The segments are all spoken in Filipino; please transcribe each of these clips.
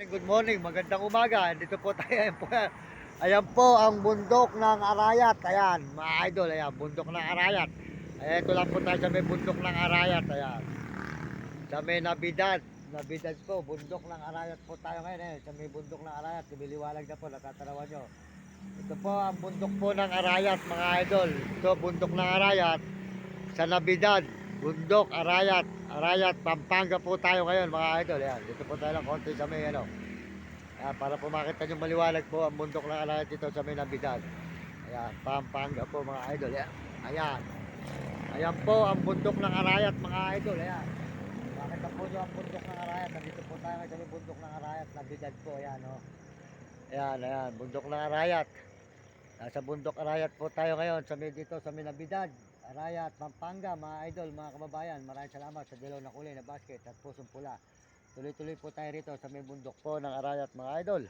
Good morning, magandang umaga. Dito po tayo. Ayan po ang bundok ng Arayat. Ayan, mga idol, ayan, bundok ng Arayat. Ayan, ito lang po tayo sa may bundok ng Arayat. Ayan, sa may Nabidad. Nabidad po, bundok ng Arayat po tayo ngayon. Ayan, sa may bundok ng Arayat. Biliwalag na po, natatarawan nyo. Ito po ang bundok po ng Arayat, mga idol. Ito, bundok ng Arayat. Sa Nabidad, bundok, Arayat. Arayat, Pampanga po tayo ngayon, mga idol. Ayan, dito po tayo lang konti sa may ano. Para po makita nyo maliwanag po ang bundok ng Arayat dito sa may Nabidad. Ayan, Pampanga po mga idol. Ayan, ayan. Ayan po ang bundok ng Arayat mga idol. Ayan. Makita po nyo ang bundok ng Arayat. Nandito po tayo sa may bundok ng Arayat. Nabidad po. Ayan, oh. Ayan, ayan. Bundok ng Arayat. Nasa bundok Arayat po tayo ngayon sa may dito sa may Nabidad. Arayat, Pampanga mga idol, mga kababayan. Maraming salamat sa dilaw na kulay na basket at pusong pula. Tuloy-tuloy po tayo rito sa may bundok po ng Arayat mga idol.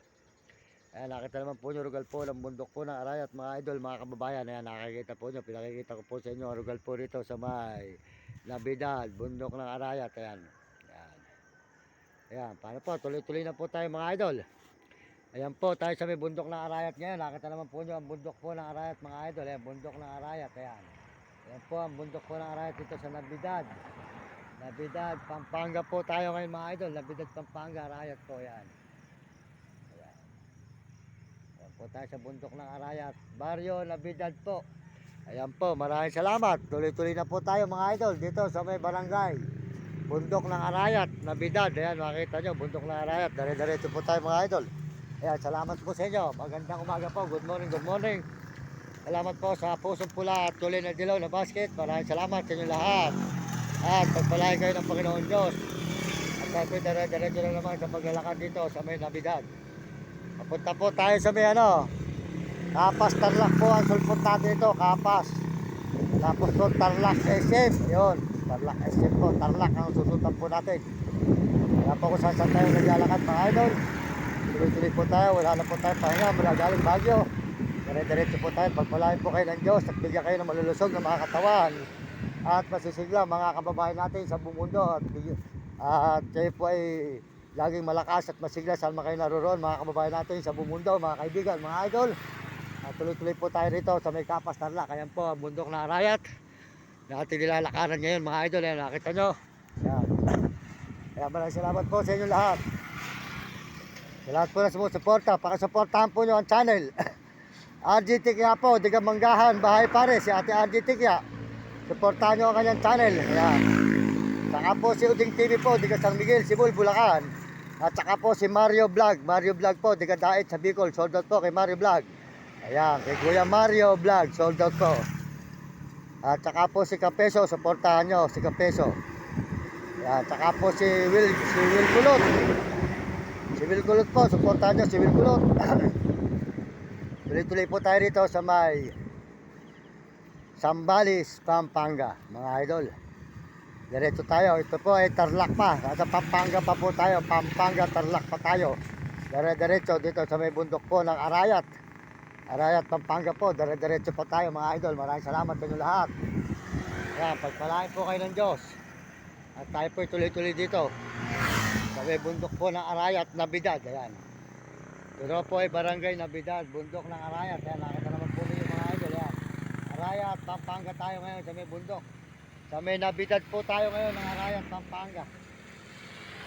Ayan, nakita naman po nyo rugal po ng bundok po ng Arayat mga idol, mga kababayan. Ayan, nakikita po nyo, pinakikita ko po sa inyo rugal po rito sa may Nabidad, bundok ng Arayat. Ayan, ayan. Ayan, paano po, tuloy-tuloy na po tayo mga idol. Ayan po, tayo sa may bundok ng Arayat ngayon. Nakita naman po nyo ang bundok po ng Arayat mga idol. Ayan, bundok ng Arayat, ayan. Ayan po ang bundok po ng Arayat dito sa Nabidad. Nabidad, Pampanga po tayo ngayon mga idol. Nabidad, Pampanga, Arayat po yan. Ayan. Ayan po tayo sa bundok ng Arayat. Baryo, Nabidad po. Ayan po, maraming salamat. Tuloy-tuloy na po tayo mga idol dito sa may barangay. Bundok ng Arayat, Nabidad. Ayan, makita nyo, bundok ng Arayat. Dire-diretso po tayo mga idol. Ayan, salamat po sa inyo. Magandang umaga po. Good morning, good morning. Salamat po sa pusong pula at tuloy na dilaw na basket. Maraming salamat sa inyo lahat. At pagpalain kayo ng Panginoon Diyos. At tayo dire-diretso na naman sa paglalakad dito sa may Nabidad. Papunta po tayo sa may ano, Kapas Tarlac po ang sulpot natin ito, Kapas. Tapos po Tarlac SM, yun. Tarlac SM po, Tarlac ang susundan po natin. Kaya po kung saan tayo naglalakad mga idol. Tuloy-tuloy po tayo, wala na po tayo pahinga, mula galing Baguio. Dire-diretso po tayo, pagpalain po kayo ng Diyos at bigyan kayo ng malulusog ng mga katawan. At masisigla mga kababayan natin sa buong mundo at kayo po ay laging malakas at masigla saan man kayo naroon mga kababayan natin sa buong mundo, mga kaibigan, mga idol. At tuloy-tuloy po tayo rito sa may Kapas Tarlac. Ayan po ang bundok na Arayat na ating nilalakaran ngayon mga idol. Ayan, nakita nyo. Ayan. Kaya maraming salamat po sa inyo lahat. Sa lahat po na sumusuporta, pakasuportahan po nyo ang channel. RG Tikya po, Diga Manggahan, Bahay Pare, si Ate RG Tikya. Suportahan nyo ang kanyang channel. Ayan. Saka po si Uding TV po, Diga San Miguel, Sibul, Bulacan. At saka po si Mario Vlog. Mario Vlog po, Diga Dait sa Bicol. Sold out po kay Mario Vlog. Ayan, kay Kuya Mario Vlog. Sold out po. At saka po si Kapeso, suportahan nyo si Kapeso. Ayan, saka po si Will Kulot. Si Will Kulot po, suportahan nyo si Will Kulot. Tuloy-tuloy po tayo rito sa may Zambales, Pampanga, mga idol. Diretso tayo. Ito po ay Tarlac pa. Nasa Pampanga pa po tayo. Pampanga, Tarlac pa tayo. Diretso dito sa may bundok po ng Arayat. Arayat, Pampanga po. Diretso pa tayo mga idol. Maraming salamat sa inyo lahat. Ayan, pagpalain po kayo ng Diyos. At tayo po tuloy-tuloy dito sa may bundok po ng Arayat, Nabidad. Ayan. Ito po ay barangay Nabidad, bundok ng Arayat. Ayan, nakita naman po ninyo mga idol. Ayan. Arayat, Pampanga tayo ngayon sa may bundok. Sa may Nabidad po tayo ngayon ng Arayat, Pampanga.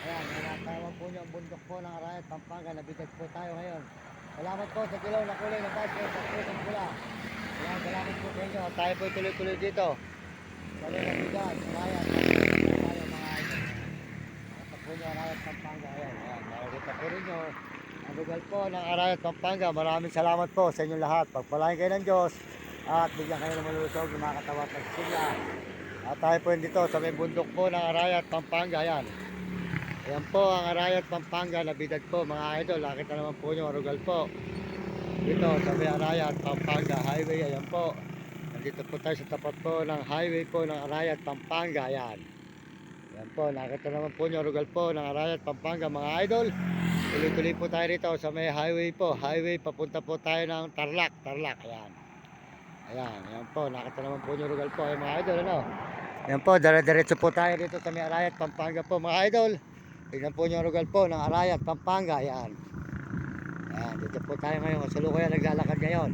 Ayan, nakita po nyo ang bundok po ng Arayat, Pampanga. Nabidad po tayo ngayon. Salamat po sa dilaw na kulay na basket at pusong pula. Ayan, salamat po sa inyo. Tayo po tuloy-tuloy dito. Sa may Nabidad, Arayat, Pampanga tayo mga idol. Nakita po nyo Arayat, Pampanga. Ayan, ayan, nakikita po rin nyo ang lugar po ng Arayat, Pampanga. Maraming salamat po sa inyo lahat. Pagpalain kayo ng Diyos at bigyan kayo ng malulusog ng mga katawan at sigla. At tayo po dito sa may bundok po ng Arayat, Pampanga. Ayan. Ayan po ang Arayat, Pampanga. Nabidad po mga idol. Nakita naman po nyo, rugal po. Dito sa may Arayat, Pampanga highway. Ayan po. Nandito po tayo sa tapat po ng highway po ng Arayat, Pampanga. Ayan. Ayan po. Nakita naman po nyo, rugal po ng Arayat, Pampanga mga idol. Tuloy-tuloy po tayo rito sa may highway po. Highway, papunta po tayo ng Tarlac. Tarlac, ayan. Ayan, ayan po. Nakita naman po nyo rugal po. Ayan mga idol, ano? Ayan po, dire-diretso po tayo rito sa may Arayat, Pampanga po mga idol. Tignan po nyo ang lugar po ng Arayat, Pampanga. Ayan. Ayan, dito po tayo ngayon. Kasalukuyan naglalakad ngayon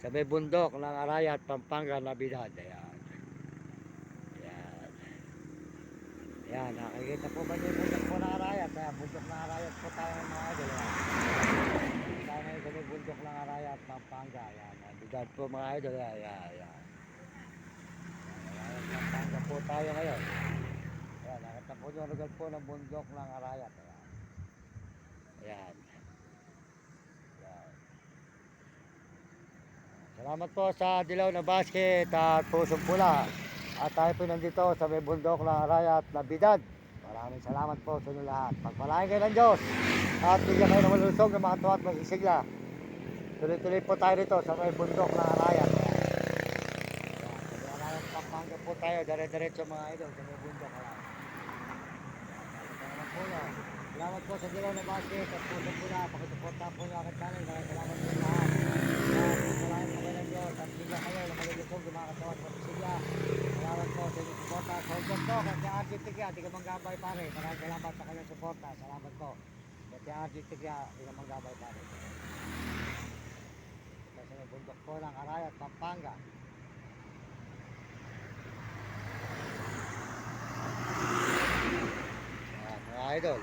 sa may bundok ng Arayat, Pampanga, Nabilidad. Ayan. Ayan. Ayan, nakikita po ba niyo yung bundok po ng Arayat? Ayan, bundok ng Arayat po tayo ng mga idol. Ayan. Tayo ngayon sa may bundok ng Arayat, Pampanga. Ayan, Nabilidad po mga idol. Ayan, ayan, ayan. Arayat, Pampanga po tayo ngayon. Ayan, nakita po nyo ang lugar po ng bundok ng Arayat. Ayan. Ayan. Ayan. Salamat po sa dilaw na basket at pusong pula. At tayo po nandito sa may bundok ng Arayat, Nabilidad. Maraming salamat po sa inyo lahat. Pagpalain kayo ng Diyos at bigyan kayo ng malusog ng mga tuwa at magsisigla. Tuloy-tuloy po tayo rito sa may bundok ng Arayat. Sa Arayat, Pampanga po tayo. Dire-diretso mga idol sa may bundok. Salamat po nyo. Salamat po sa dilaw na basket at pusong pula. Pakisuporta po nyo agad namin. Maraming salamat po lahat. Pagpalain po kayo ng Diyos at bigyan kayo ng malusog ng mga tuwa at magsisigla. Salamat po sa inyong suporta. Sa hanggang to, kasi Arjit Tigya, di ka manggabay pare. Maraming salamat sa kanyang suporta. Salamat po. Kasi Arjit Tigya, di ka manggabay pare. Kasi may bundok po ng Arayat, Pampanga. Ayan, mga idol.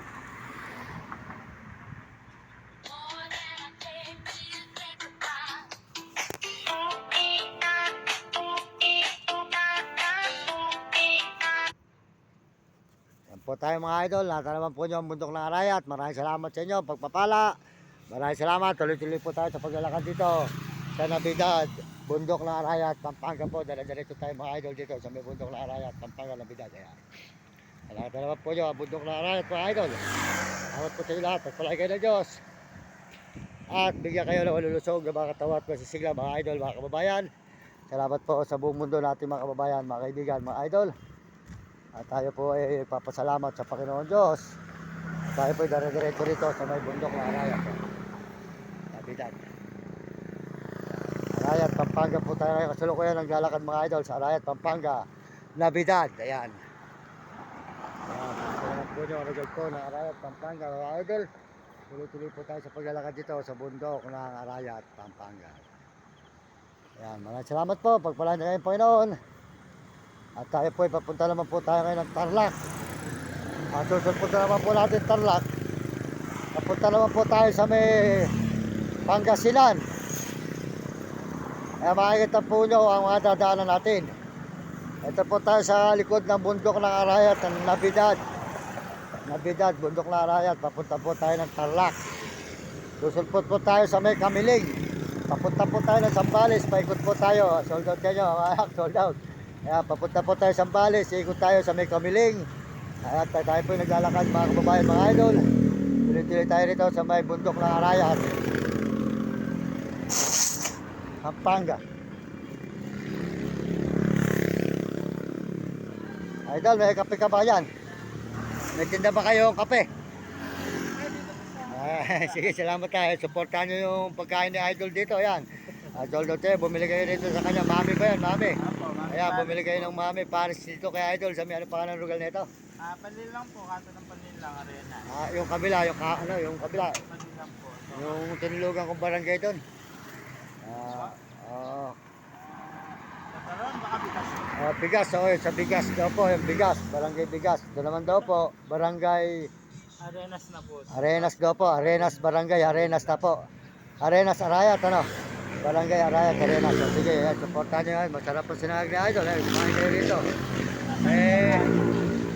Yan po tayo mga idol. Nasa naman po nyo ang bundok ng Arayat. Maraming salamat sa inyo. Pagpapala. Maraming salamat. Tuloy-tuloy po tayo sa paglalakad dito sa Nabilidad. Bundok ng Arayat, Pampanga po. Dala-diretso tayo mga idol dito sa may bundok ng Arayat, Pampanga, Nabilidad. Ayan. Nasa naman po nyo ang bundok ng Arayat mga idol. Salamat po sa inyo lahat. Pagpalay kayo ng Diyos. At bigyan kayo ng malulusog ng mga katawa at masisigla mga idol, mga kababayan. Salamat po sa buong mundo natin mga kababayan, mga kaibigan, mga idol. At tayo po ay papasalamat sa Panginoon Diyos. Tayo po ay dire-diretso rito sa may bundok ng Arayat. Nabilidad. Arayat, Pampanga po tayo ngayon. Kasalukuyan naglalakad mga idol sa Arayat, Pampanga, Nabilidad. Ayan. Ayan. Salamat po nyo ang lugar po ng Arayat, Pampanga, mga idol. Tuloy-tuloy po tayo sa paglalakad dito sa bundok ng Arayat, Pampanga. Ayan. Maraming salamat po. Pagpalain na kayo Panginoon. At tayo po ay papunta naman po tayo ngayon ng Tarlac. At susunod po naman po natin Tarlac. Papunta naman po tayo sa may Pangasinan. Kaya makikita po nyo ang mga dadaanan natin. Ito po tayo sa likod ng bundok ng Arayat, ng Nabilidad. Nabilidad, bundok ng Arayat. Papunta po tayo ng Tarlac. Susunod po tayo sa may Kamiling. Papunta po tayo ng Zambales. Paikot po tayo. Sold out kayo mga anak, sold out. Kaya papunta po tayo sa Zambales, ikot tayo sa may Kamiling. At tayo po yung naglalakad mga kababayan, mga idol. Tuloy-tuloy tayo rito sa may bundok ng Arayat, Pampanga. Idol, may kape ka ba yan? May tinda ba kayo ng kape? Sige, salamat tayo. Supportahan nyo yung pagkain ni Idol dito. Ayan. Idol Dote, bumili kayo dito sa kanya. Mami ba yan? Mami. Ayan, bumili kayo ng Mami Paris dito kay Idol. Sa may ano pa ng lugar nito? Panlil lang po, kaso ng panlil lang, arena. Yung kabila, yung kabila. Panlil lang po. Yung tinulugan kong barangay doon. Oo. Sa taron, baka bigas. Bigas, sa bigas daw po, yung bigas, barangay bigas. Ito naman daw po, barangay Arenas na po. Arenas daw po, Arenas barangay, Arenas na po. Arenas Arayat, ano? Barangay Arayat, Arenas. So, sige, supportan nyo yan. Masarap po sinagag ni Idol. Kumain kayo rito.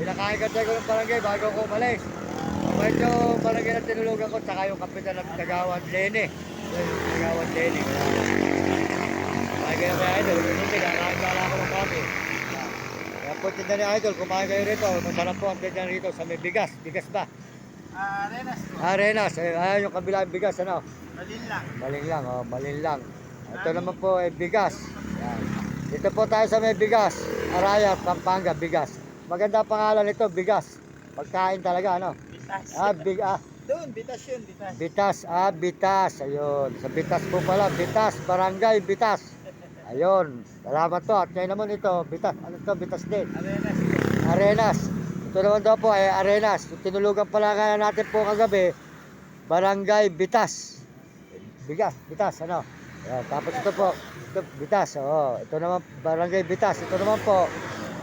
Pinakain ka tayo ng barangay bago ko umalis. Kapag yung barangay na tinulugan ko, tsaka yung kapitan ng Kagawad Lene. Yung Kagawad Lene. Kumain kayo kay Idol. Hindi, kakain ka lang ako ng kami. Kaya po tinda ni Idol, kumain kayo rito. Masarap po ang tinda rito sa may bigas. Bigas ba? Arenas po. Arenas. Yung kabila yung bigas, ano? Malin lang. Malin lang, malin lang. Ito naman po ay bigas. Yan. Dito po tayo sa may bigas. Arayat, Pampanga, bigas. Maganda pangalan nito, bigas. Pagkain talaga, ano? Bitas. Doon, bitas yun, bitas. Bitas, bitas. Ayun. Sa bitas po pala, bitas, barangay, bitas. Ayun. Salamat po. At ngayon naman ito, bitas. Ano ito, bitas din. Arenas po. Arenas. Ito naman daw po ay Arenas. Tinulugan pala kaya natin po kagabi, Barangay Bitas. Bitas, ano? Ayan, tapos ito po, ito, Bitas. Oh, ito naman, Barangay Bitas. Ito naman po,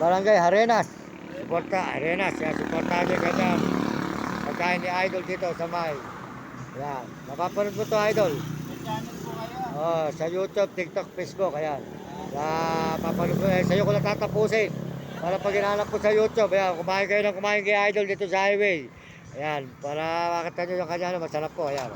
Barangay Arenas. Suporta, Arenas. Yan, suportahan niyo ganyan. Pagkain ni Idol dito sa may. Ayan, napapanood mo to Idol. May channel po kayo. Oh, sa YouTube, TikTok, Facebook, ayan. Papanood ko, sa'yo ko lang tatapusin. Para pag hinahanap ko sa YouTube, ayan, kumain kay Idol dito sa highway. Ayan, para makita nyo yung kanya, masarap po, ayan.